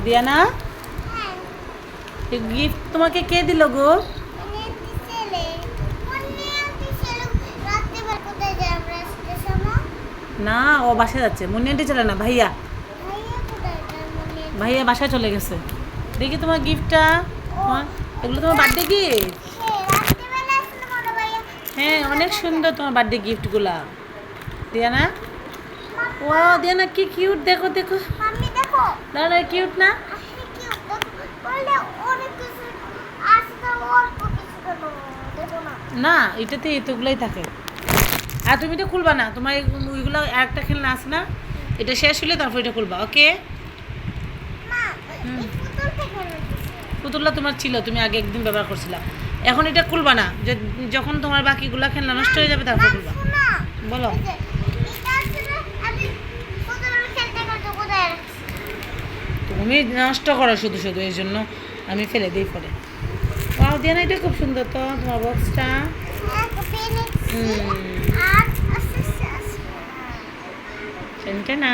দিয়ানা, এই গিফট তোমাকে কে দিল গো? না, ও বাসায় যাচ্ছে। মুন্নি আন্টি চলে না, ভাইয়া ভাইয়া বাসায় চলে গেছে। দেখি তোমার গিফটটা। এগুলো তোমার বার্থডে গিফট? হ্যাঁ, অনেক সুন্দর তোমার বার্থডে গিফটগুলা। দিয়ানা, ও দিয়ানা কি কিউট, দেখো দেখো। দাঁড়া, কিউট না? না, এটাতে এতগুলাই থাকে। আর তুমি এটা খুলবা না, তোমার ওইগুলো একটা খেলনা আছে না, এটা শেষ হলে তারপর এটা খুলবা, ওকে? পুতুলটা তোমার ছিল, তুমি আগে একদিন ব্যবহার করছিলা। এখন এটা খুলবা না, যে যখন তোমার বাকিগুলা খেলনা নষ্ট হয়ে যাবে তারপর খুলবা। বলো। তুমি নষ্ট করো শুধু শুধু, এই জন্য আমি ফেলে দিই পরে। পাও দিয়ে না, এটা খুব সুন্দর তো তোমার বক্সটা। টেনটেনা।